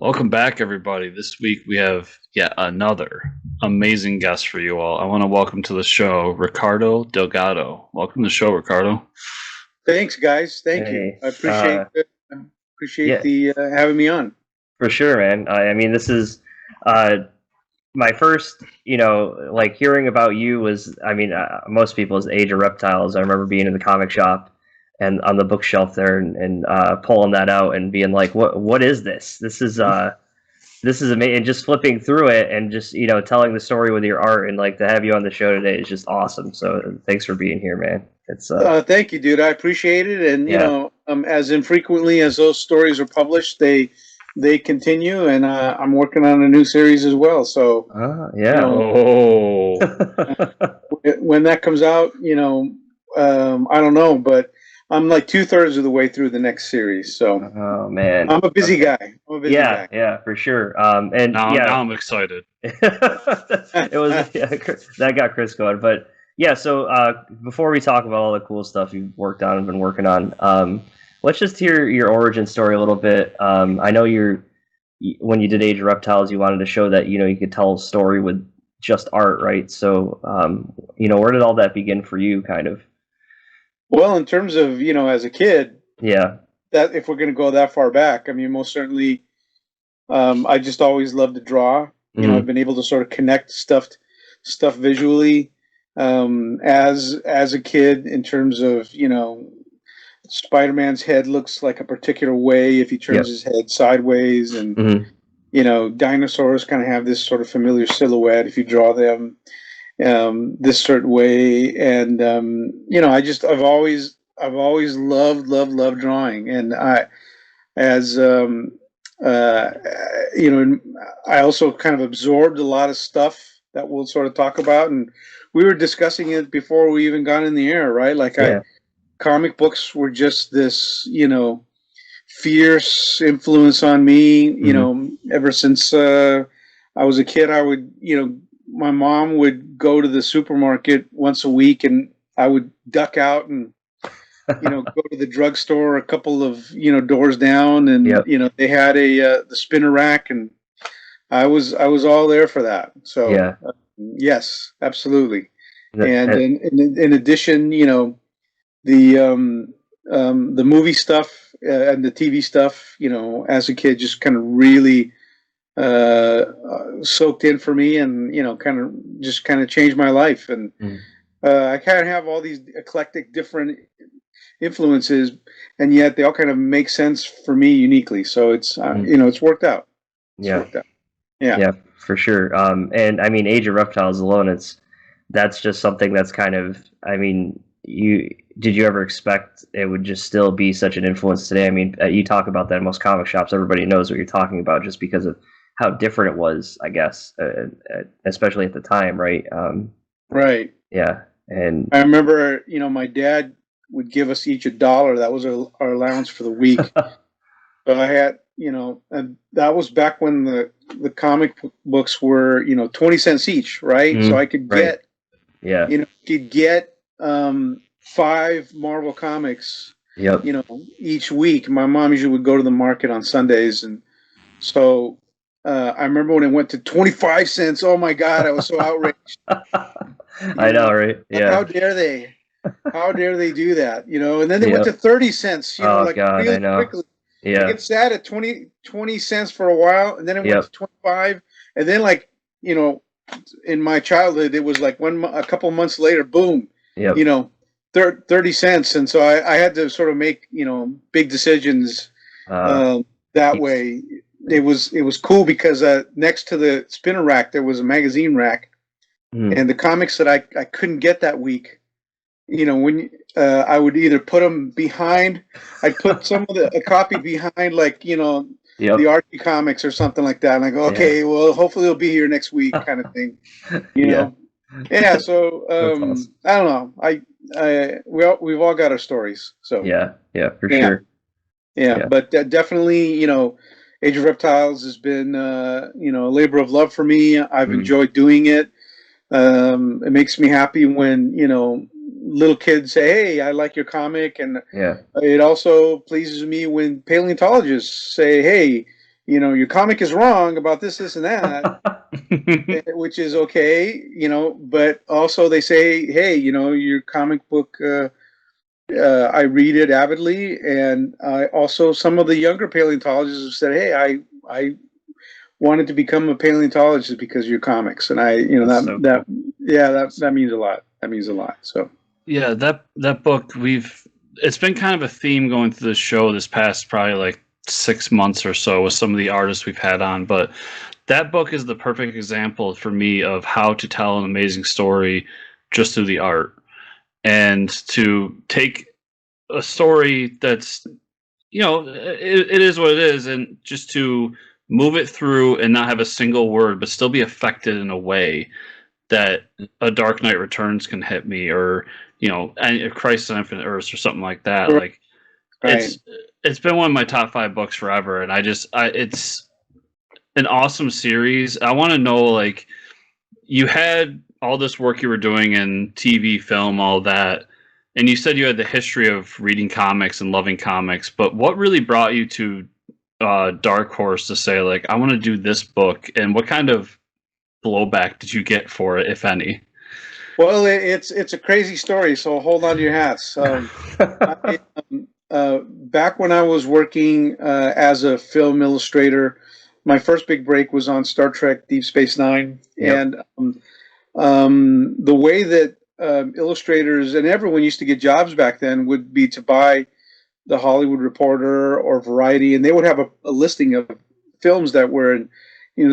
Welcome back, everybody. This week we have yet another amazing guest for you all. I want to welcome to the show Ricardo Delgado. Welcome to the show, Ricardo. Thanks, guys. Thank you. Hey, I appreciate yeah, the having me on. for sure, man. I mean, this is uh, my first, like hearing about you was, most people's Age of Reptiles. I remember being in the comic shop and on the bookshelf there and pulling that out and being like, what is this? This is amazing. And just flipping through it and just, telling the story with your art and like to have you on the show today is just awesome. So thanks for being here, man. It's Thank you, dude. I appreciate it. And yeah. as infrequently as those stories are published, they continue, and I'm working on a new series as well. So Yeah. Oh, when that comes out, I don't know, but I'm like 2/3 of the way through the next series. So Oh man. I'm a busy guy. I'm a busy Yeah, guy. yeah, for sure. And now yeah, I'm excited. it was that got Chris going. But yeah, so before we talk about all the cool stuff you've worked on and been working on, let's just hear your origin story a little bit. I know when you did Age of Reptiles, you wanted to show that you could tell a story with just art, right? So where did all that begin for you, kind of? Well, in terms of as a kid, Yeah. that if we're going to go that far back, I mean, most certainly, I just always loved to draw. I've been able to sort of connect stuff visually as a kid. In terms of Spider-Man's head looks like a particular way if he turns his head sideways, and dinosaurs kind of have this sort of familiar silhouette if you draw them this certain way. And I've always loved drawing, and as I also kind of absorbed a lot of stuff that we'll sort of talk about, and we were discussing it before we even got in the air, right? Like comic books were just this, fierce influence on me, ever since I was a kid. I would, my mom would go to the supermarket once a week, and I would duck out and go to the drugstore a couple of doors down, and they had the spinner rack, and I was all there for that. So yes, absolutely. And in addition, the movie stuff and the TV stuff, as a kid, just kind of really soaked in for me, and kind of changed my life. And I kind of have all these eclectic different influences, and yet they all kind of make sense for me uniquely. So it's it's worked out. Worked out. Yeah, for sure. And I mean, Age of Reptiles alone, that's just something that's kind of, I mean, did you ever expect it would just still be such an influence today? I mean, you talk about that in most comic shops. Everybody knows what you're talking about just because of how different it was, I guess, especially at the time, right? Right. Yeah. And I remember, my dad would give us each $1. That was our allowance for the week. But I had, and that was back when the comic books were, 20 cents each, right? So I could get, could get 5 Marvel comics, each week. My mom usually would go to the market on Sundays, and so I remember when it went to 25 cents. Oh my God, I was so outraged. I know, right? Yeah. How dare they? How dare they do that? And then they went to 30 cents. God, really I know. Quickly. Yeah. I get sad at 20 cents for a while, and then it went to 25, and then in my childhood, it was like a couple months later, boom. 30 cents. And so I had to sort of make, big decisions that way. It was cool because next to the spinner rack, there was a magazine rack, and the comics that I couldn't get that week, when I would either put them behind, I'd put some of a copy behind, the Archie comics or something like that. And I go, okay, well, hopefully it'll be here next week, kind of thing, know? Yeah, so awesome. I don't know. We've all got our stories. So yeah, for sure. Yeah, but definitely, Age of Reptiles has been a labor of love for me. I've enjoyed doing it. It makes me happy when little kids say, "Hey, I like your comic," and it also pleases me when paleontologists say, "Hey, your comic is wrong about this, and that, which is okay, but also they say, hey, your comic book, I read it avidly, and also some of the younger paleontologists have said, hey, I wanted to become a paleontologist because of your comics, and that means a lot. That means a lot. So yeah, that book, it's been kind of a theme going through the show this past probably like 6 months or so with some of the artists we've had on, but that book is the perfect example for me of how to tell an amazing story just through the art, and to take a story that's, it is what it is, and just to move it through and not have a single word, but still be affected in a way that a Dark Knight Returns can hit me, or and Christ on Infinite Earths or something like that. Like, right. it's been one of my top 5 books forever, and it's an awesome series. I want to know, like, you had all this work you were doing in TV, film, all that, and you said you had the history of reading comics and loving comics, but what really brought you to Dark Horse to say, like, I want to do this book, and what kind of blowback did you get for it, if any? Well, it's a crazy story, so hold on to your hats. Back when I was working as a film illustrator, my first big break was on Star Trek Deep Space Nine. Yep. And the way that illustrators and everyone used to get jobs back then would be to buy the Hollywood Reporter or Variety, and they would have a listing of films that were in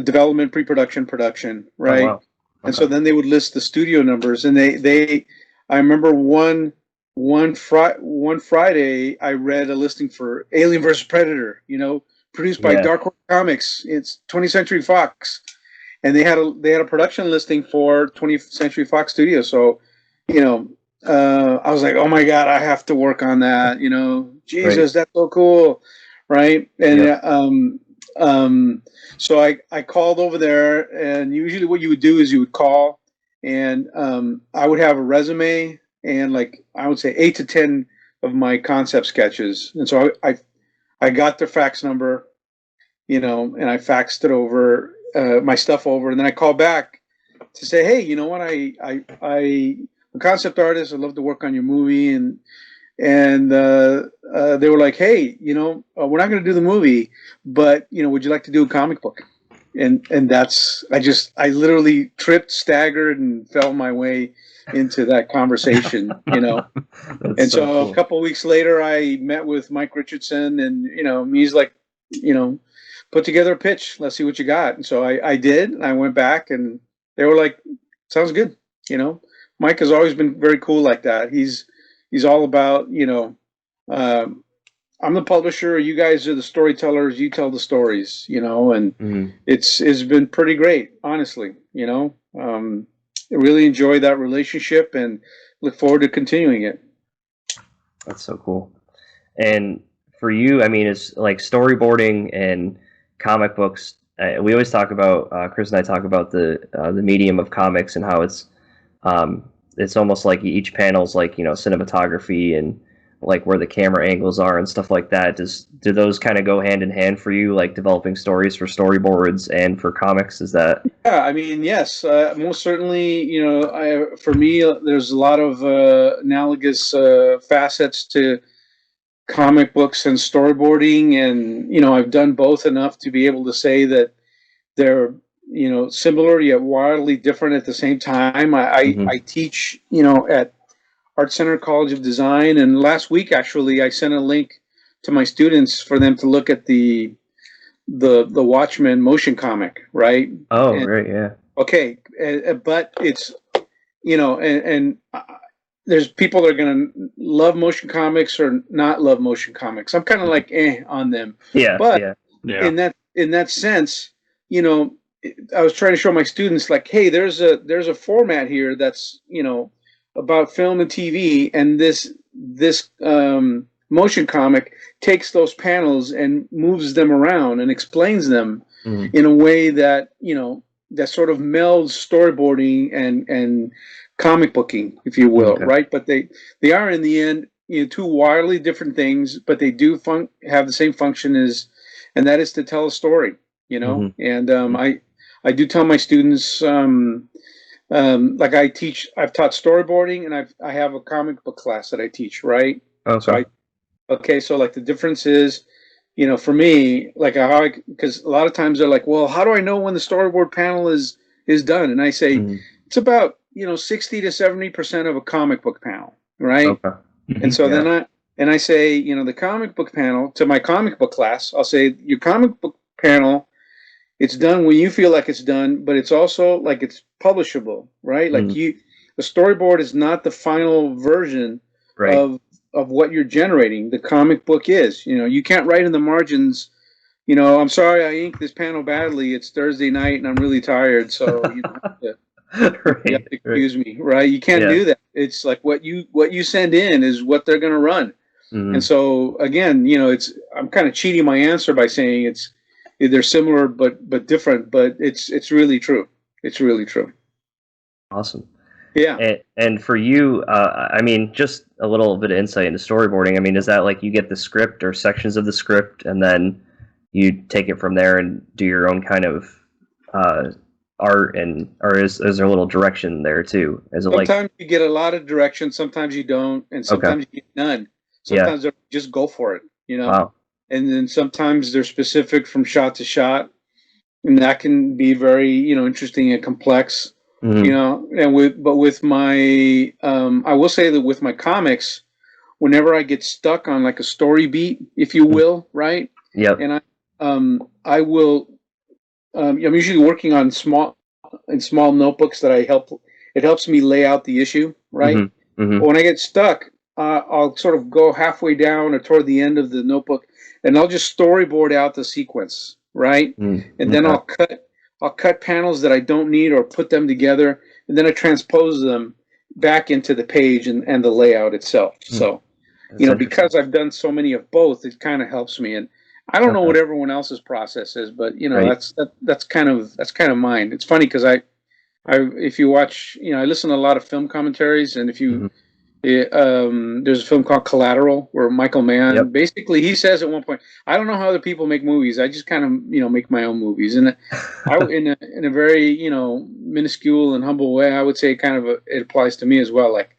development, pre-production, production, right? Oh, wow. Okay. And so then they would list the studio numbers, and I remember one Friday I read a listing for Alien vs. Predator, produced by Dark Horse Comics. It's 20th Century Fox, and they had a production listing for 20th Century Fox Studios. So, I was like, oh my God, I have to work on that. Jesus, right. That's so cool, right? And so I called over there, and usually what you would do is you would call, and I would have a resume and, like, I would say 8 to 10 of my concept sketches, and so I got their fax number, and I faxed it over, my stuff over, and then I called back to say, hey, you know what, I'm a concept artist. I'd love to work on your movie, and they were like, hey, we're not going to do the movie, but would you like to do a comic book? And that's, I literally tripped, staggered, and fell my way into that conversation, And so cool. A couple of weeks later, I met with Mike Richardson, and he's like, put together a pitch. Let's see what you got. And so I did. And I went back, and they were like, sounds good. Mike has always been very cool like that. He's all about, I'm the publisher, you guys are the storytellers, you tell the stories, and it's been pretty great, honestly, I really enjoy that relationship and look forward to continuing it. That's so cool. And for you, I mean, it's like storyboarding and comic books. We always talk about, Chris and I talk about the medium of comics and how it's almost like each panel's like, cinematography and like where the camera angles are and stuff like that. Do those kind of go hand in hand for you, like developing stories for storyboards and for comics? Is that? Yeah, I mean, yes, most certainly. For me, there's a lot of analogous facets to comic books and storyboarding, and I've done both enough to be able to say that they're similar yet wildly different at the same time. I teach at Art Center College of Design, and last week actually I sent a link to my students for them to look at the Watchmen motion comic, right? Oh, right, yeah. Okay, but it's and there's people that are going to love motion comics or not love motion comics. I'm kind of like on them. Yeah, but in that sense, I was trying to show my students, like, hey, there's a format here that's about film and TV, and this motion comic takes those panels and moves them around and explains them in a way that that sort of melds storyboarding and comic booking, if you will, right? But they are in the end two wildly different things, but they do have the same function as and that is to tell a story, you know. Mhm. And I do tell my students, like I've taught storyboarding, and I have a comic book class that I teach, right? Okay. So like the difference is, you know, for me, like because a lot of times they're like, well, how do I know when the storyboard panel is done? And I say it's about, you know, 60 to 70% of a comic book panel, right? Okay. And so then I say, you know, the comic book panel to my comic book class, I'll say your comic book panel, it's done when you feel like it's done, but it's also like it's publishable, right? Like the storyboard is not the final version of what you're generating. The comic book is, you know, you can't write in the margins, you know, I'm sorry I inked this panel badly. It's Thursday night and I'm really tired, so you know, you have to excuse me, right? You can't do that. It's like what you send in is what they're going to run. And so again, you know, I'm kind of cheating my answer by saying they're similar but different, but it's really true. It's really true. Awesome. Yeah. And for you, I mean, just a little bit of insight into storyboarding. I mean, is that like you get the script or sections of the script, and then you take it from there and do your own kind of art, or is there a little direction there too? Sometimes you get a lot of direction, sometimes you don't, and sometimes you get none. Sometimes they're just go for it, you know. Wow. And then sometimes they're specific from shot to shot, and that can be very, you know, interesting and complex. You know, and with my I will say that with my comics, whenever I get stuck on like a story beat, if you will, right? Yep. And I will I'm usually working on small notebooks that it helps me lay out the issue, right? But when I get stuck, I'll sort of go halfway down or toward the end of the notebook, and I'll just storyboard out the sequence, right? And then I'll cut panels that I don't need or put them together, and then I transpose them back into the page and the layout itself. So, you know, because I've done so many of both, it kind of helps me. And I don't know what everyone else's process is, but you know, that's kind of mine. It's funny because if you watch, you know, I listen to a lot of film commentaries, and if you there's a film called Collateral where Michael Mann basically he says at one point, I don't know how other people make movies. I just kind of, you know, make my own movies. And in a very, you know, minuscule and humble way, I would say it applies to me as well. Like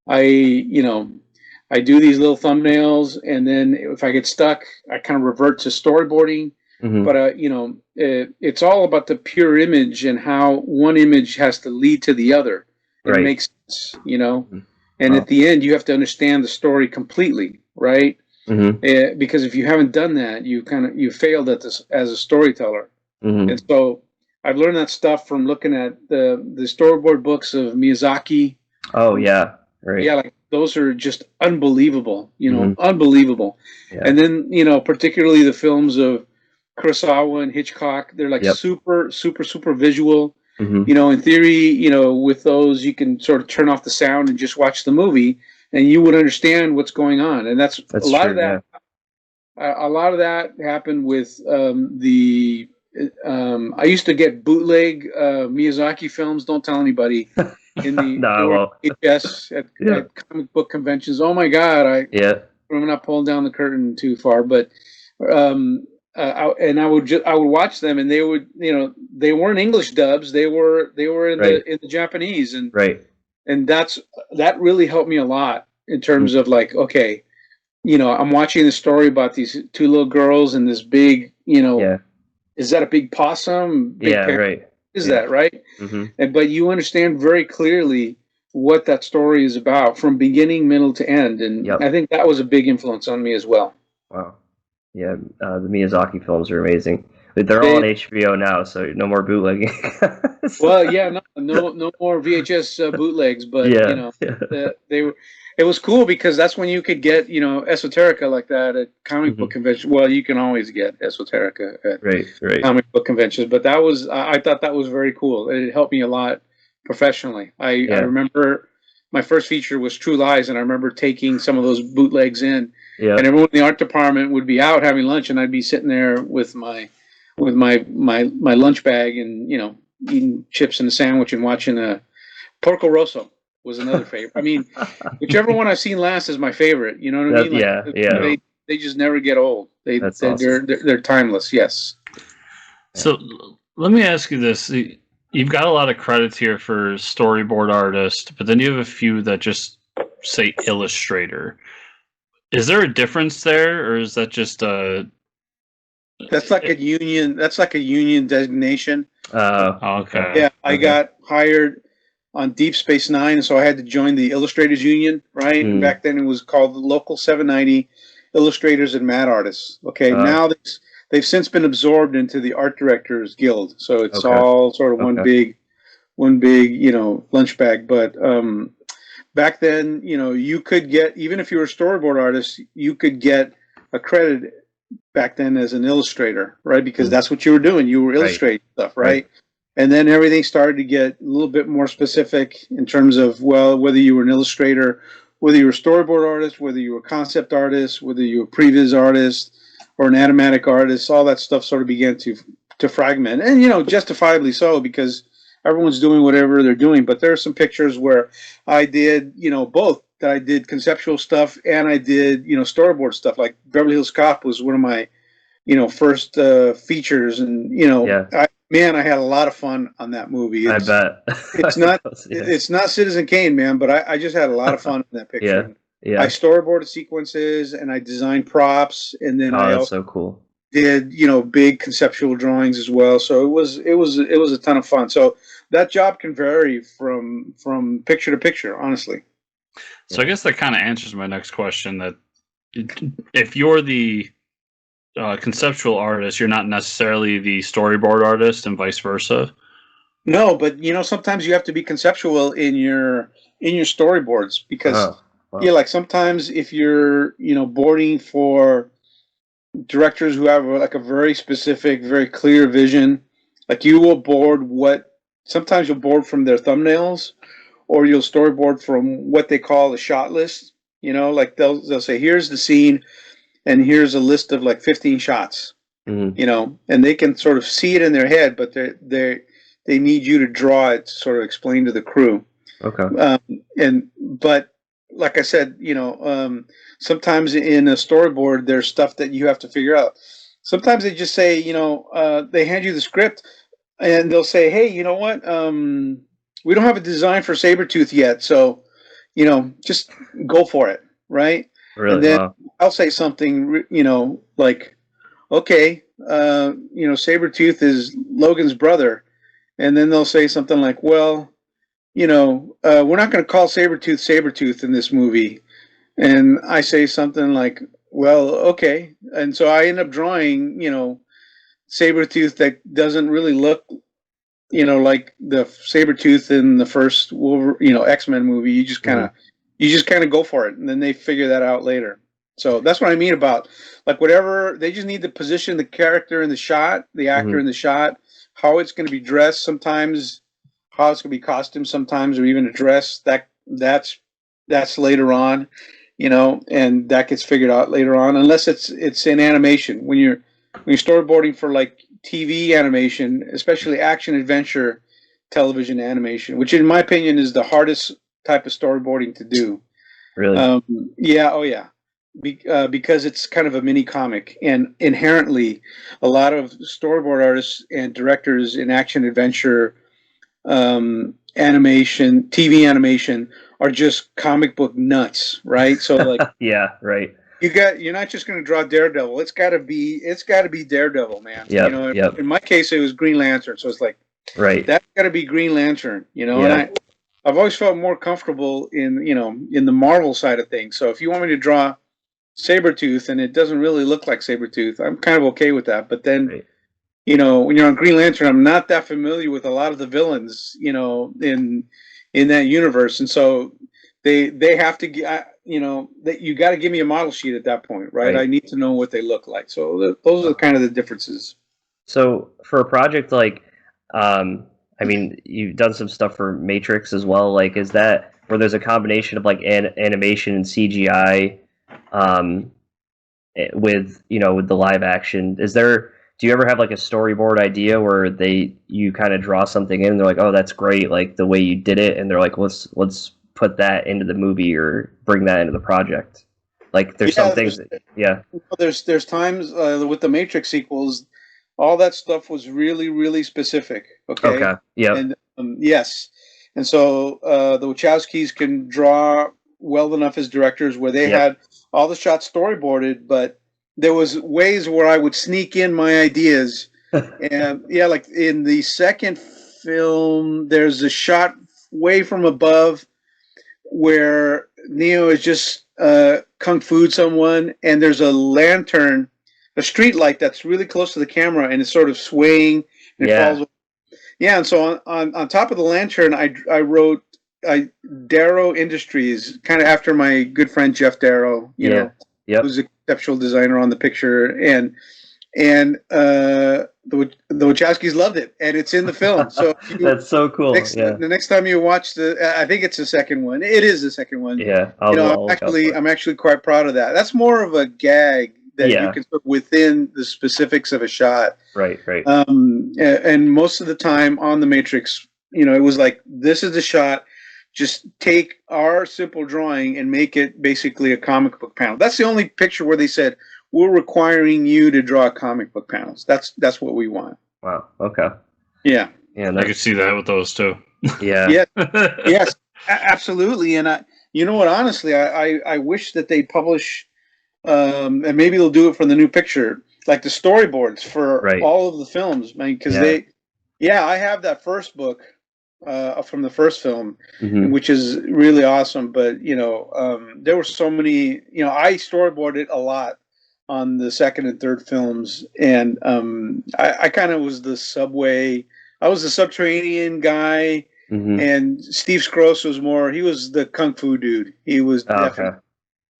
I do these little thumbnails, and then if I get stuck, I kind of revert to storyboarding. But you know, it's all about the pure image and how one image has to lead to the other. It makes sense, you know. And at the end, you have to understand the story completely, right? Because if you haven't done that, you failed at this as a storyteller. And so I've learned that stuff from looking at the storyboard books of Miyazaki. Oh yeah, right. Yeah, like those are just unbelievable, you know, unbelievable. And then, you know, particularly the films of Kurosawa and Hitchcock, they're like super, super, super visual. You know, in theory, you know, with those, you can sort of turn off the sound and just watch the movie, and you would understand what's going on. And that's a lot of that. A lot of that happened with I used to get bootleg Miyazaki films. Don't tell anybody. In the VHS at comic book conventions. Oh my God! I'm not pulling down the curtain too far, but I would watch them, and they would, you know, they weren't English dubs. They were in the Japanese, and that really helped me a lot in terms of like, okay, you know, I'm watching the story about these two little girls and this big, you know, is that a big possum? Big Is that right? But you understand very clearly what that story is about from beginning, middle to end, and I think that was a big influence on me as well. Wow. Yeah, the Miyazaki films are amazing. They're all on HBO now, so no more bootlegging. Well, yeah, no more VHS bootlegs, but you know, it was cool because that's when you could get, you know, esoterica like that at comic book conventions. Well, you can always get esoterica at comic book conventions, but I thought that was very cool. It helped me a lot professionally. I remember my first feature was True Lies, and I remember taking some of those bootlegs in, and everyone in the art department would be out having lunch, and I'd be sitting there with my lunch bag and, you know, eating chips and a sandwich and watching Porco Rosso was another favorite. I mean, whichever one I've seen last is my favorite. You know what I mean? Like, they just never get old. They're timeless. Yes. So let me ask you this: you've got a lot of credits here for storyboard artist, but then you have a few that just say illustrator. Is there a difference there, or is that just a? That's like a union. That's like a union designation. Okay. Yeah, I got hired on Deep Space Nine, so I had to join the Illustrators Union, right? And back then it was called the Local 790 Illustrators and Matte Artists. Okay, now they've since been absorbed into the Art Directors Guild, so it's all sort of one big, lunch bag. But back then, you could get, even if you were a storyboard artist, you could get a credit back then as an illustrator, right? Because that's what you were doing. You were illustrating stuff, right? And then everything started to get a little bit more specific in terms of, well, whether you were an illustrator, whether you were a storyboard artist, whether you were a concept artist, whether you were a previs artist or an animatic artist, all that stuff sort of began to fragment. And, justifiably so, because everyone's doing whatever they're doing. But there are some pictures where I did, both. That I did conceptual stuff and I did, storyboard stuff. Like Beverly Hills Cop was one of my, first features. And, I had a lot of fun on that movie. I bet. It's not it's not Citizen Kane, man, but I just had a lot of fun in that picture. Yeah. I storyboarded sequences and I designed props, and then I also so cool. did, big conceptual drawings as well. So it was a ton of fun. So that job can vary from picture to picture, honestly. So I guess that kind of answers my next question, that if you're the conceptual artist, you're not necessarily the storyboard artist, and vice versa. No, but sometimes you have to be conceptual in your storyboards, because like sometimes if you're boarding for directors who have like a very specific, very clear vision, like you will board sometimes you'll board from their thumbnails, or you'll storyboard from what they call a shot list. Like they'll say, here's the scene, and here's a list of like 15 shots. And they can sort of see it in their head, but they need you to draw it to sort of explain to the crew. Okay. But like I said, sometimes in a storyboard, there's stuff that you have to figure out. Sometimes they just say, they hand you the script, and they'll say, hey, you know what? We don't have a design for Sabretooth yet, so, just go for it, right? Really? And then I'll say something, like, okay, Sabretooth is Logan's brother. And then they'll say something like, well, we're not going to call Sabretooth in this movie. And I say something like, well, okay. And so I end up drawing, Sabretooth that doesn't really look like the Sabretooth in the first X-Men movie. You just kind of go for it, and then they figure that out later. So that's what I mean about, like, whatever, they just need to position the character in the shot, the actor in the shot, how it's going to be dressed, sometimes how it's going to be costumed, sometimes, or even a dress. That's later on, and that gets figured out later on, unless it's in animation. When you're storyboarding for like TV animation, especially action adventure television animation, which in my opinion is the hardest type of storyboarding to do. Really? Yeah. Because it's kind of a mini comic, and inherently a lot of storyboard artists and directors in action adventure animation, TV animation, are just comic book nuts, right? So like, yeah, right. You're not just going to draw Daredevil. It's got to be Daredevil, man. In my case, it was Green Lantern. So it's like, right. That's got to be Green Lantern, and I've always felt more comfortable in the Marvel side of things. So if you want me to draw Sabretooth and it doesn't really look like Sabretooth, I'm kind of okay with that. But then, right. When you're on Green Lantern, I'm not that familiar with a lot of the villains, in that universe. And so they have to, that you got to give me a model sheet at that point, right? I need to know what they look like. So those are kind of the differences. So for a project like, you've done some stuff for Matrix as well. Like, is that where there's a combination of like animation and CGI, with the live action? Do you ever have like a storyboard idea where you kind of draw something in and they're like, oh, that's great, like the way you did it, and they're like, let's put that into the movie or bring that into the project? Like there's some things that, there's times with the Matrix sequels, all that stuff was really, really specific. Okay. Yeah. And yes. And so the Wachowskis can draw well enough as directors where they had all the shots storyboarded, but there was ways where I would sneak in my ideas. And like in the second film, there's a shot way from above where Neo is just kung fu someone, and there's a lantern, a street light that's really close to the camera, and it's sort of swaying. And it falls. Yeah, and so on top of the lantern, I wrote Darrow Industries, kind of after my good friend Jeff Darrow, who's a conceptual designer on the picture, and the Wachowskis loved it, and it's in the film. So that's so cool. The next time you watch I think it's the second one. It is the second one. Yeah, I'm actually quite proud of that. That's more of a gag that you can put within the specifics of a shot. Right. And most of the time on the Matrix, it was like, this is the shot. Just take our simple drawing and make it basically a comic book panel. That's the only picture where they said, we're requiring you to draw comic book panels. That's what we want. Wow. Okay. Yeah. I could see that with those too. Yeah. Yes, absolutely. And you know what? Honestly, I wish that they publish, and maybe they'll do it for the new picture, like the storyboards for all of the films. Because I have that first book from the first film, which is really awesome. But there were so many. I storyboarded a lot on the second and third films, and I kind of was the subway. I was the subterranean guy, and Steve Scroce was he was the kung fu dude. He was definitely.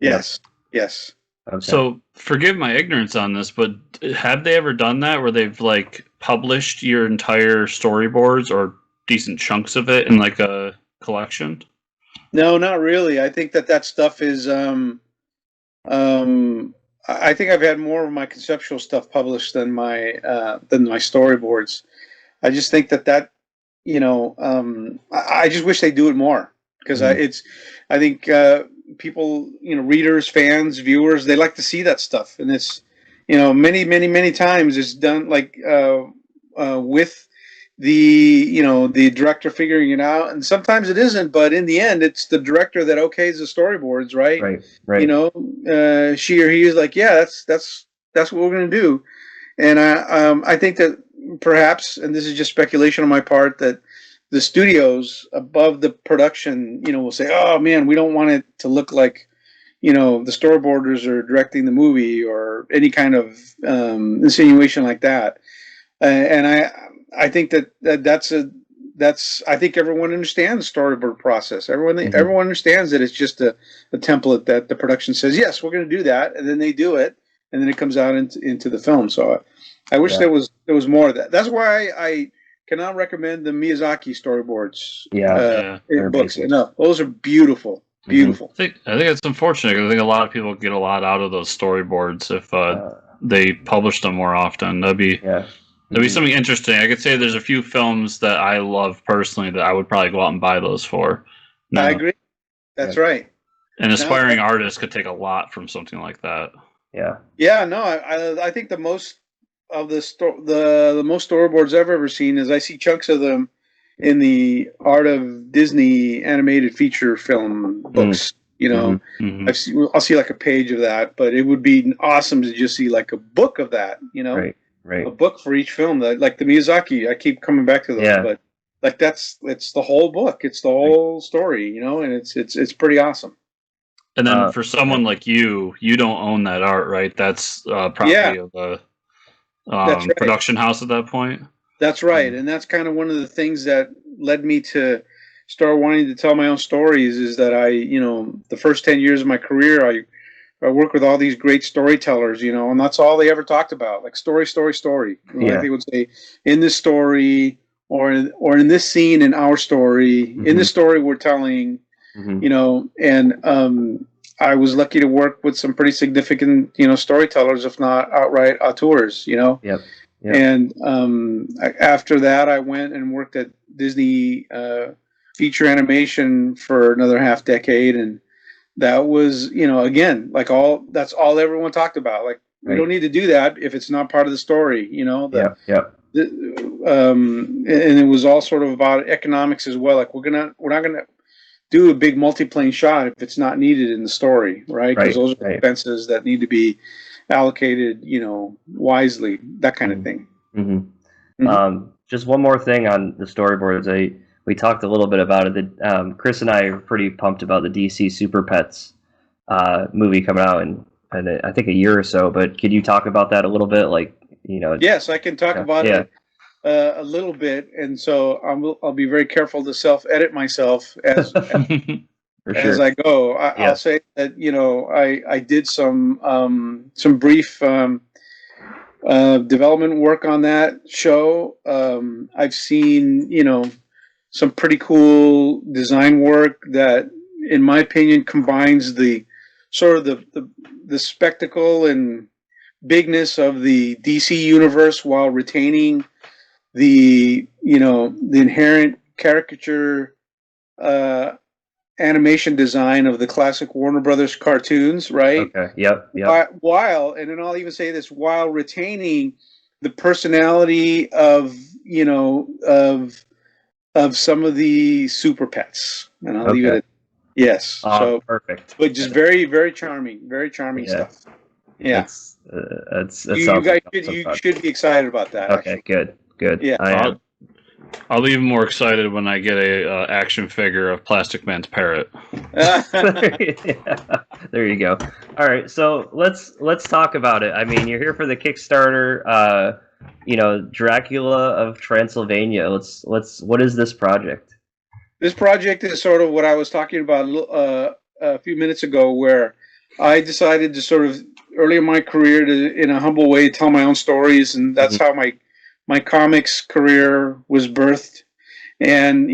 Yes. Okay. So forgive my ignorance on this, but have they ever done that where they've like published your entire storyboards or decent chunks of it in like a collection? No, not really. I think that stuff is I think I've had more of my conceptual stuff published than my storyboards. I just think that I just wish they do it more, because I think people, readers, fans, viewers, they like to see that stuff, and it's many times it's done like with the director figuring it out, and sometimes it isn't, but in the end it's the director that okays the storyboards, right. She or he is like, that's what we're going to do. And I think that perhaps, and this is just speculation on my part, that the studios above the production will say, oh man, we don't want it to look like the storyboarders are directing the movie, or any kind of insinuation like that. And I think that's I think everyone understands the storyboard process. Everyone understands that it's just a template that the production says, yes, we're going to do that, and then they do it, and then it comes out into the film. So I wish there was more of that. That's why I cannot recommend the Miyazaki storyboards books enough. Those are beautiful. Beautiful. I think it's unfortunate, because I think a lot of people get a lot out of those storyboards if they publish them more often. That'd be something interesting. I could say there's a few films that I love personally that I would probably go out and buy those for. I agree. That's right. An aspiring artist could take a lot from something like that. Yeah. Yeah. No, I think the most of the most storyboards I've ever seen is I see chunks of them in the Art of Disney animated feature film books. I'll see like a page of that, but it would be awesome to just see like a book of that. Right. A book for each film, like the Miyazaki. I keep coming back to those, but like it's the whole book. It's the whole story, and it's pretty awesome. And then for someone like you don't own that art, right? That's property of the production house at that point. That's right, and that's kind of one of the things that led me to start wanting to tell my own stories. Is that the first 10 years of my career, I worked with all these great storytellers, and that's all they ever talked about, like story. Like they would say, in this story, or in this scene in our story, in this story we're telling, and I was lucky to work with some pretty significant, storytellers, if not outright auteurs, Yep. And after that, I went and worked at Disney feature animation for another half decade, and that was, again, like that's all everyone talked about. Like, we don't need to do that if it's not part of the story, and it was all sort of about economics as well. Like, we're not gonna do a big multi-plane shot if it's not needed in the story, right? Because those are expenses that need to be allocated, wisely, that kind of thing. Just one more thing on the storyboards. We talked a little bit about it. That Chris and I are pretty pumped about the DC Super Pets movie coming out in I think a year or so. But could you talk about that a little bit? Like, Yes, I can talk about it a little bit, and so I'll be very careful to self-edit myself as as I go. I'll say that I did some brief development work on that show. I've seen some pretty cool design work that, in my opinion, combines the sort of the spectacle and bigness of the DC universe while retaining the inherent caricature animation design of the classic Warner Brothers cartoons, right? Okay. Yep. While, and then I'll even say this, while retaining the personality of some of the Super Pets, and I'll leave it at yes. So perfect. But just very, very charming stuff. Yeah. You should be excited about that. Okay, actually. Good. Yeah. I'll be even more excited when I get a action figure of Plastic Man's parrot. There you go. All right, so let's talk about it. I mean, you're here for the Kickstarter. Dracula of Transylvania. What is this project? This project is sort of what I was talking about a few minutes ago, where I decided to sort of early in my career to, in a humble way, tell my own stories, and that's how my comics career was birthed. And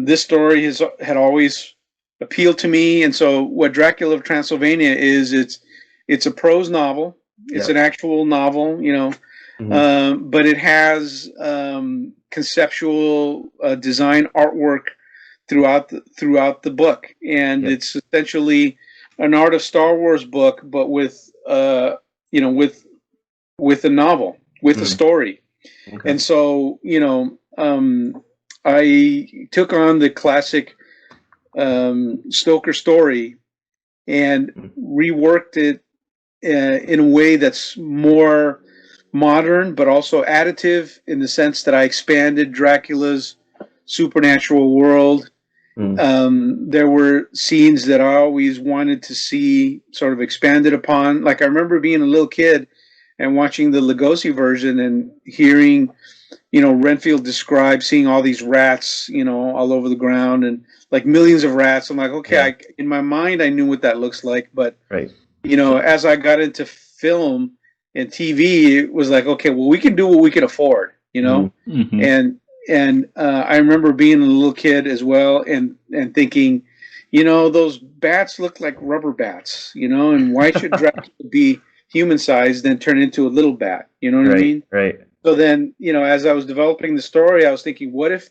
this story had always appealed to me. And so what Dracula of Transylvania is, it's a prose novel. It's an actual novel, but it has conceptual design artwork throughout the book, and it's essentially an Art of Star Wars book, but with a novel, with a story. Okay. And so I took on the classic Stoker story and reworked it in a way that's more modern, but also additive, in the sense that I expanded Dracula's supernatural world. There were scenes that I always wanted to see sort of expanded upon. Like, I remember being a little kid and watching the Lugosi version and hearing, Renfield describe seeing all these rats, all over the ground, and like millions of rats. I'm like, okay, in my mind, I knew what that looks like. But, as I got into film and TV, it was like, okay, well, we can do what we can afford, And I remember being a little kid as well, and thinking, those bats look like rubber bats, and why should Dracula be human-sized and turn into a little bat? You know what I mean? Right. So then, as I was developing the story, I was thinking, what if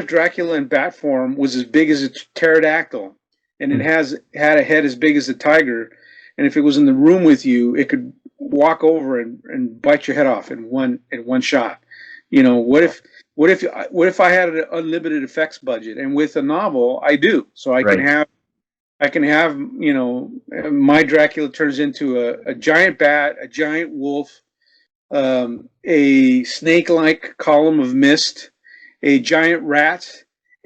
Dracula in bat form was as big as a pterodactyl, and it had a head as big as a tiger, and if it was in the room with you, it could walk over and bite your head off in one shot. What if I had an unlimited effects budget? And with a novel, I do. So I can have my Dracula turns into a giant bat, a giant wolf, a snake-like column of mist, a giant rat,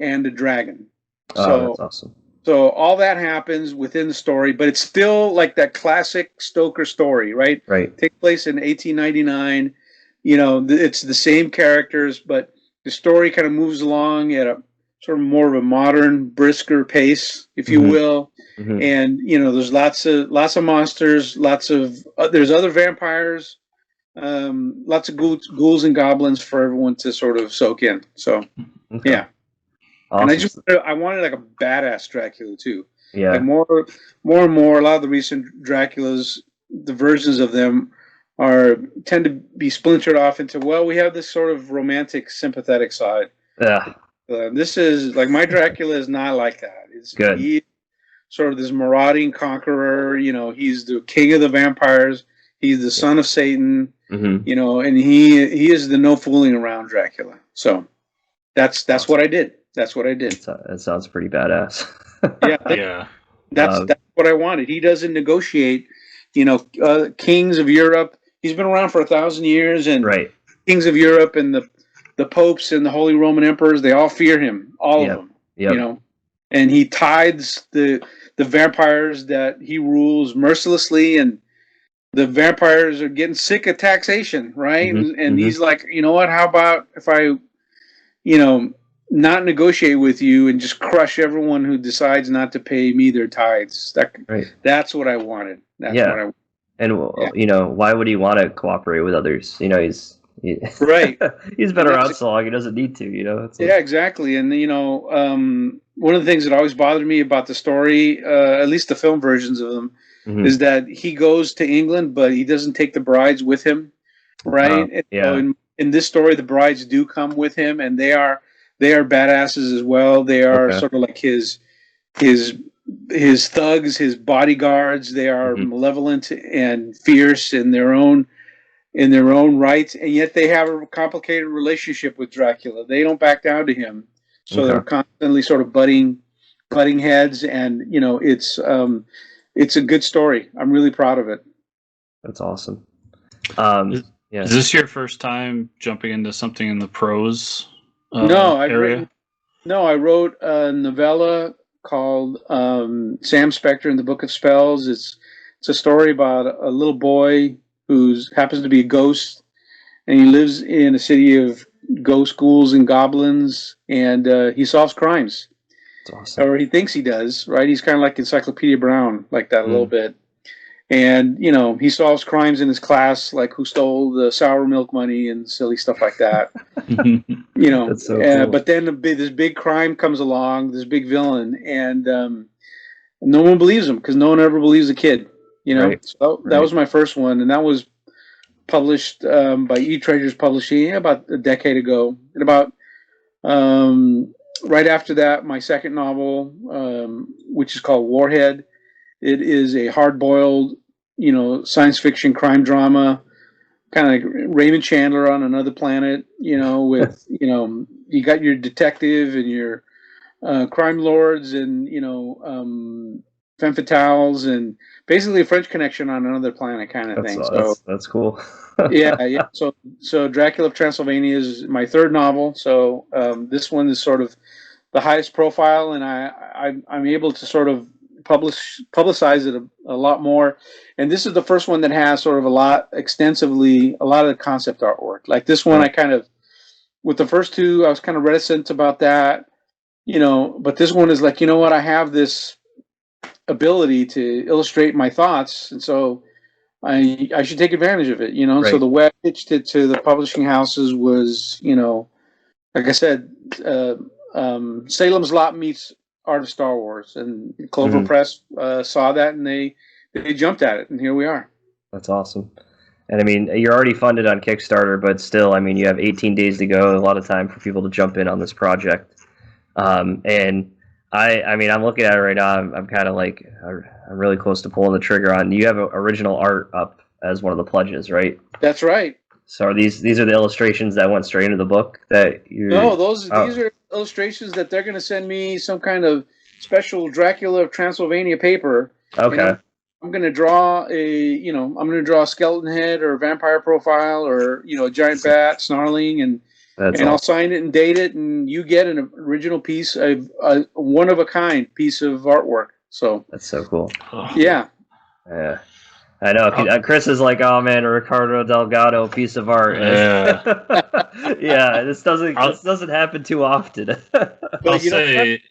and a dragon. So that's awesome. So all that happens within the story, but it's still like that classic Stoker story, right? Right. Take place in 1899. It's the same characters, but the story kind of moves along at a sort of more of a modern, brisker pace, if you will. And there's lots of monsters, there's other vampires, lots of ghouls and goblins for everyone to sort of soak in. So yeah. Awesome. And I wanted like a badass Dracula too. Yeah. Like more and more, a lot of the recent Draculas, the versions of them tend to be splintered off into, well, we have this sort of romantic, sympathetic side. Yeah. This is like, my Dracula is not like that. It's good. sort of this marauding conqueror. You know, he's the king of the vampires. He's the son of Satan. You know, and he is the no fooling around Dracula. So that's what I did. That's what I did. That sounds pretty badass. That's what I wanted. He doesn't negotiate. You know, kings of Europe. He's been around for 1,000 years, and kings of Europe and the popes and the Holy Roman emperors, they all fear him. All of them. You know, and he tithes the vampires that he rules mercilessly, and the vampires are getting sick of taxation, right? And he's like, you know what? How about if I, you know, not negotiate with you and just crush everyone who decides not to pay me their tithes? That's what I wanted. That's what I wanted. And you know, why would he want to cooperate with others? You know, he's he's been around so long, he doesn't need to. You know. Exactly. And you know, one of the things that always bothered me about the story, at least the film versions of them, is that he goes to England, but he doesn't take the brides with him, right? So in this story, the brides do come with him, and they are badasses as well. They are sort of like his thugs, his bodyguards. They are malevolent and fierce in their own right, and yet they have a complicated relationship with Dracula. They don't back down to him, so they're constantly sort of butting heads, and you know, it's a good story. I'm really proud of it. That's awesome. Is this your first time jumping into something in the prose area? I wrote a novella called Sam Spectre and the Book of Spells. It's a story about a little boy who happens to be a ghost, and he lives in a city of ghost ghouls and goblins, and he solves crimes. Awesome. Or he thinks he does, right? He's kind of like Encyclopedia Brown, like that a little bit. And, you know, he solves crimes in his class, like who stole the sour milk money and silly stuff like that. You know, that's so cool. But then this big crime comes along, this big villain, and no one believes him because no one ever believes a kid. You know, so that was my first one, and that was published by E-Treasures Publishing about a decade ago. And about right after that, my second novel, which is called Warhead. It is a hard-boiled, you know, science fiction crime drama, kind of like Raymond Chandler on Another Planet. You know, with you know, you got your detective and your crime lords, and you know, femme fatales, and basically a French Connection on Another Planet kind of thing. So that's cool. yeah. So Dracula of Transylvania is my third novel. So this one is sort of the highest profile, and I'm able to sort of publicize it a lot more. And this is the first one that has sort of a lot of the concept artwork. Like this one, I kind of, with the first two, I was kind of reticent about that, you know, but this one is like, you know what, I have this ability to illustrate my thoughts, and so I should take advantage of it, you know. So the way I pitched it to the publishing houses was, you know, like I said, Salem's Lot meets Art of Star Wars, and Clover Press saw that, and they jumped at it, and here we are. That's awesome. And I mean, you're already funded on Kickstarter, but still, I mean, you have 18 days to go, a lot of time for people to jump in on this project. And I mean, I'm looking at it right now. I'm kind of like, I'm really close to pulling the trigger on. You have original art up as one of the pledges, right? That's right. So are these are the illustrations that went straight into the book that you? No, these are illustrations that they're going to send me some kind of special Dracula of Transylvania paper. Okay. I'm going to draw a skeleton head or a vampire profile, or you know, a giant bat snarling, and I'll sign it and date it, and you get an original piece of a one of a kind piece of artwork. So that's so cool. Yeah. Yeah. I know. Chris is like, oh man, a Ricardo Delgado piece of art. Yeah. Yeah, this doesn't happen too often. I'll say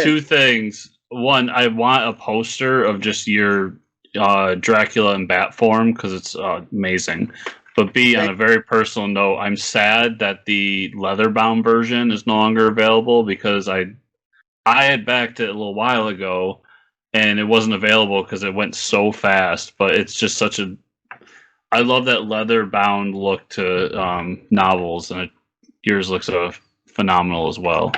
two things. One, I want a poster of just your Dracula in bat form because it's amazing. But B, on a very personal note, I'm sad that the Leatherbound version is no longer available because I had backed it a little while ago, and it wasn't available because it went so fast. But it's just I love that leather-bound look to novels, and yours looks phenomenal as well.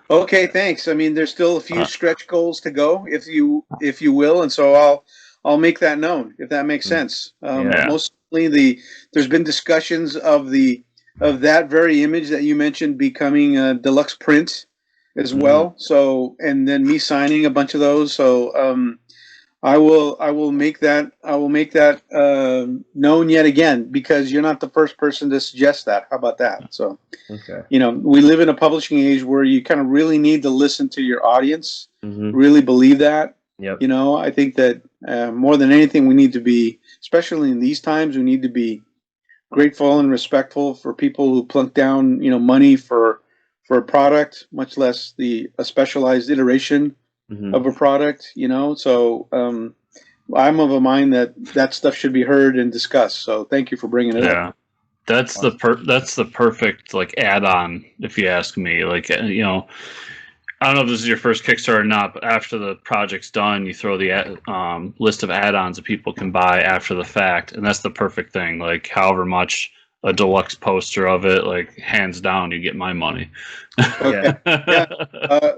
Okay, thanks. I mean, there's still a few stretch goals to go, if you will, and so I'll make that known if that makes sense. Yeah. Mostly there's been discussions of that very image that you mentioned becoming a deluxe print as well. So, and then me signing a bunch of those. So I will make that known yet again, because you're not the first person to suggest that. How about that? So, Okay. we live in a publishing age where you kind of really need to listen to your audience, really believe that. Yep. I think that more than anything, we need to be, especially in these times, we need to be grateful and respectful for people who plunk down, money for a product, much less a specialized iteration of a product. So I'm of a mind that stuff should be heard and discussed. So thank you for bringing it up. Yeah. That's the perfect like add-on, if you ask me. Like, I don't know if this is your first Kickstarter or not, but after the project's done, you throw the list of add-ons that people can buy after the fact, and that's the perfect thing. Like, however much a deluxe poster of it, like hands down, you get my money. Okay. Yeah.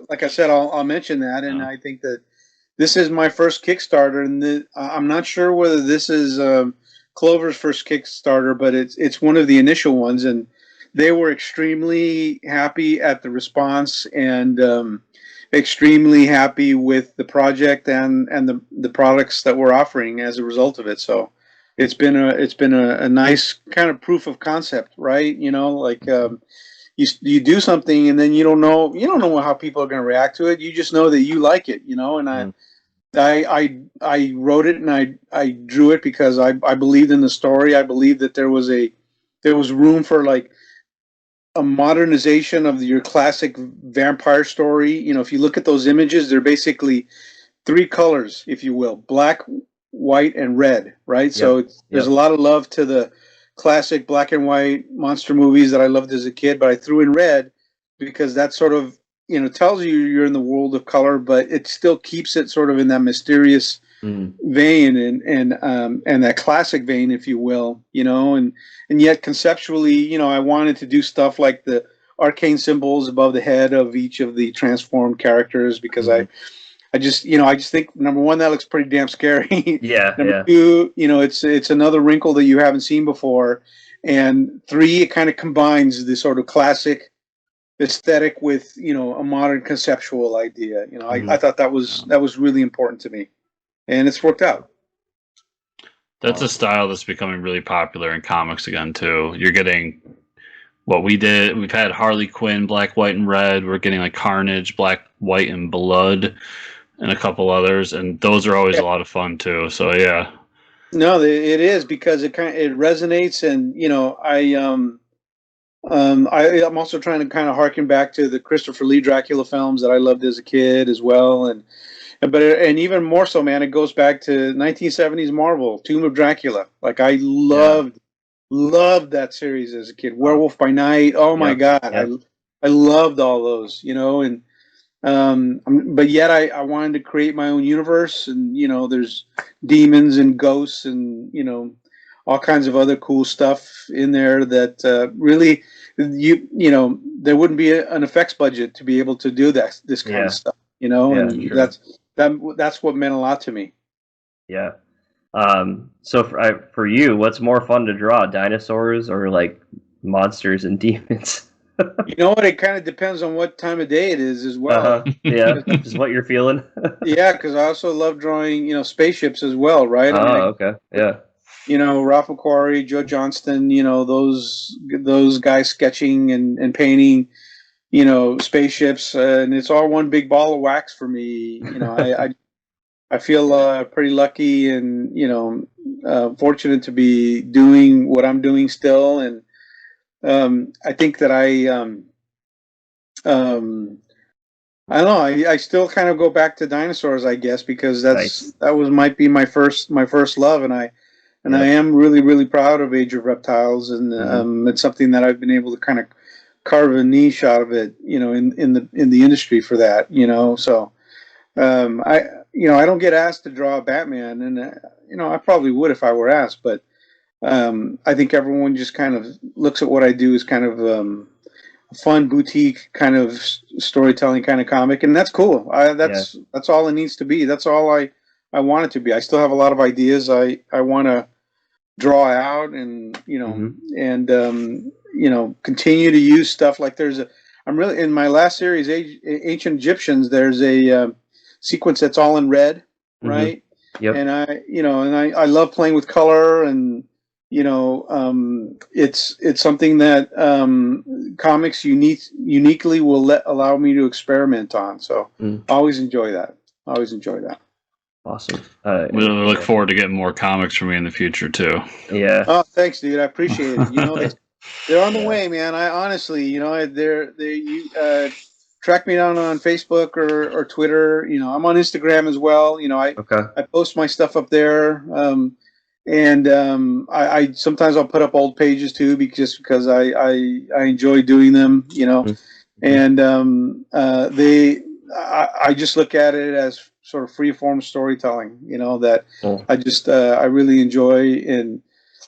Like I said, I'll mention that, and I think that this is my first Kickstarter, and I'm not sure whether this is Clover's first Kickstarter, but it's one of the initial ones, and they were extremely happy at the response, and extremely happy with the project and the products that we're offering as a result of it. So it's been a nice kind of proof of concept, right? Like you do something, and then you don't know how people are going to react to it. You just know that you like it, and I wrote it and I drew it because I believed in the story. I believed that there was room for like a modernization of your classic vampire story. If you look at those images, they're basically three colors, if you will: black, white, and red. Right. Yep. So there's a lot of love to the classic black and white monster movies that I loved as a kid, but I threw in red because that sort of tells you you're in the world of color, but it still keeps it sort of in that mysterious vein and that classic vein, if you will, and yet conceptually, I wanted to do stuff like the arcane symbols above the head of each of the transformed characters, because I just think, number one, that looks pretty damn scary. Number two, it's another wrinkle that you haven't seen before, and three, it kind of combines the sort of classic aesthetic with a modern conceptual idea. I thought that was really important to me, and it's worked out. That's a style that's becoming really popular in comics again too. You're getting what we did. We've had Harley Quinn, black, white, and red. We're getting like Carnage, black, white, and blood, and a couple others, and those are always a lot of fun too. So yeah. No, it is, because it resonates, and I'm also trying to kind of harken back to the Christopher Lee Dracula films that I loved as a kid as well, and even more so, man, it goes back to 1970s Marvel, Tomb of Dracula. Like, I loved that series as a kid. Werewolf by Night. Oh my God, I loved all those, and but yet I wanted to create my own universe, and there's demons and ghosts and all kinds of other cool stuff in there that really there wouldn't be an effects budget to be able to do this kind of stuff, and sure. That's what meant a lot to me. Yeah. So for you, what's more fun to draw, dinosaurs or like monsters and demons? You know what? It kind of depends on what time of day it is as well. Yeah, just what you're feeling. Yeah, because I also love drawing, spaceships as well, right? Okay. Yeah. Ralph McQuarrie, Joe Johnston, those guys sketching and painting, spaceships, and it's all one big ball of wax for me. I feel pretty lucky and fortunate to be doing what I'm doing still, and I think that I don't know. I still kind of go back to dinosaurs, I guess, because might be my first love, and I am really, really proud of Age of Reptiles, and it's something that I've been able to kind of carve a niche out of it, in the industry for that, So I don't get asked to draw Batman, and I probably would if I were asked, but I think everyone just kind of looks at what I do as kind of fun boutique kind of storytelling kind of comic, and that's cool. That's all it needs to be. That's all I want it to be. I still have a lot of ideas I want to draw out, and continue to use stuff. Like I'm really in my last series, Ancient Egyptians. There's a sequence that's all in red, right? Yep. And I love playing with color, and it's something that comics uniquely will allow me to experiment on. So I always enjoy that. Awesome. We look forward to getting more comics from you in the future too. Yeah. Oh, thanks, dude. I appreciate it. They're on the way, man. I honestly, you track me down on Facebook or Twitter. I'm on Instagram as well. I post my stuff up there. I sometimes I'll put up old pages too, because I enjoy doing them. And I just look at it as sort of free-form storytelling, that I really enjoy. And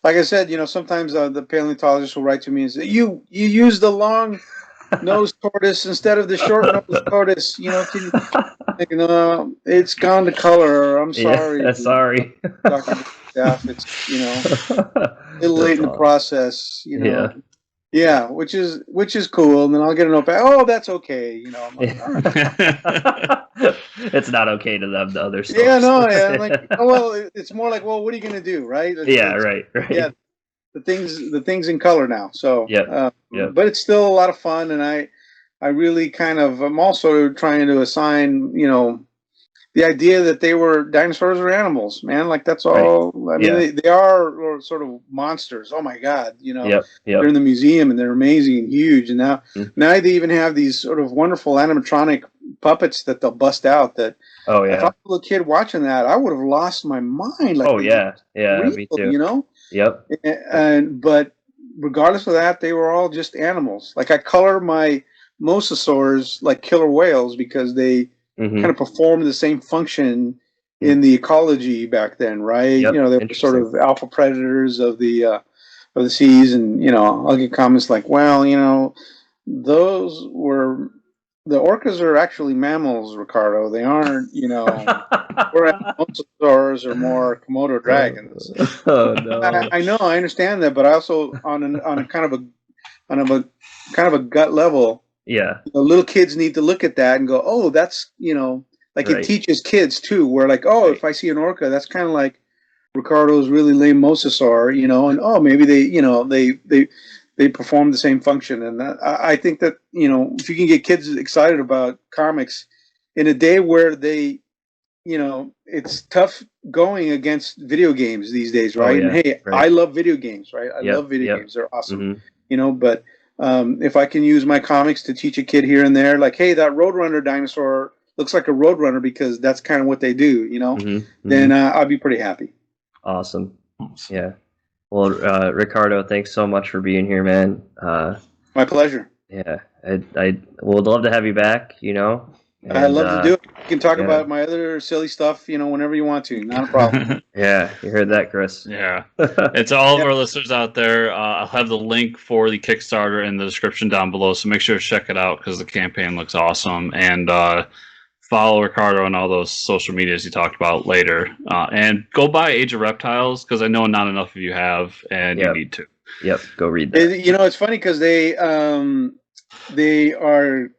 like I said, sometimes the paleontologists will write to me and say, you use the long nosed tortoise instead of the short nosed tortoise. It's gone to color. I'm sorry. Yeah, sorry. Staff, it's a little late in the process. Yeah, which is cool. And then I'll get a note back. Oh, that's okay. I'm like, all right. It's not okay to them, the other stuff. Yeah, no, yeah. I'm like, well, it's more like, well, what are you gonna do, right? Right. Yeah, the things in color now. So but it's still a lot of fun, and I really I'm also trying to assign, the idea that dinosaurs are animals, man. Like that's all. Right. I mean, they are sort of monsters. Oh my God, they're in the museum and they're amazing and huge. And now they even have these sort of wonderful animatronic puppets that they'll bust out. That if I was a kid watching that, I would have lost my mind. Like real, me too. Yep. But regardless of that, they were all just animals. Like I color my mosasaurs like killer whales because they kind of perform the same function in the ecology back then, right? They were sort of alpha predators of the seas, and I'll get comments like, well, those were the orcas are actually mammals, Ricardo. They aren't, we're mosasaurs or more Komodo dragons. Oh no! I know, I understand that, but I also on a kind of a gut level. Yeah. Little kids need to look at that and go, oh, that's, it teaches kids too. Where like, oh, if I see an orca, that's kind of like Ricardo's really lame mosasaur, and oh, maybe they perform the same function. And I think that, if you can get kids excited about comics in a day where they, it's tough going against video games these days, right? And hey, I love video games, right? I love video games. They're awesome, but if I can use my comics to teach a kid here and there, like, hey, that Roadrunner dinosaur looks like a Roadrunner because that's kind of what they do, then I'll be pretty happy. Awesome. Yeah. Well, Ricardo, thanks so much for being here, man. My pleasure. Yeah. I would love to have you back, I'd love to do it. You can talk about my other silly stuff, whenever you want to. Not a problem. Yeah, you heard that, Chris. Yeah. It's all of our listeners out there. I'll have the link for the Kickstarter in the description down below, so make sure to check it out because the campaign looks awesome. And follow Ricardo on all those social medias you talked about later. And go buy Age of Reptiles because I know not enough of you have, and you need to. Yep, go read that. It's funny because they are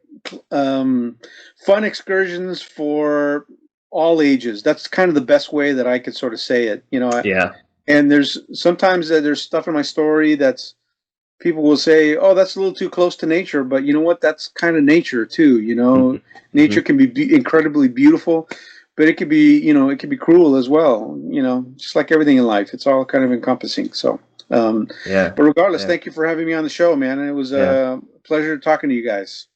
fun excursions for all ages. That's kind of the best way that I could sort of say it, and there's sometimes there's stuff in my story that's people will say, oh, that's a little too close to nature, but you know what, that's kind of nature too. Nature can be incredibly beautiful, but it could be it could be cruel as well, just like everything in life. It's all kind of encompassing. So but regardless, thank you for having me on the show, man. It was a pleasure talking to you guys.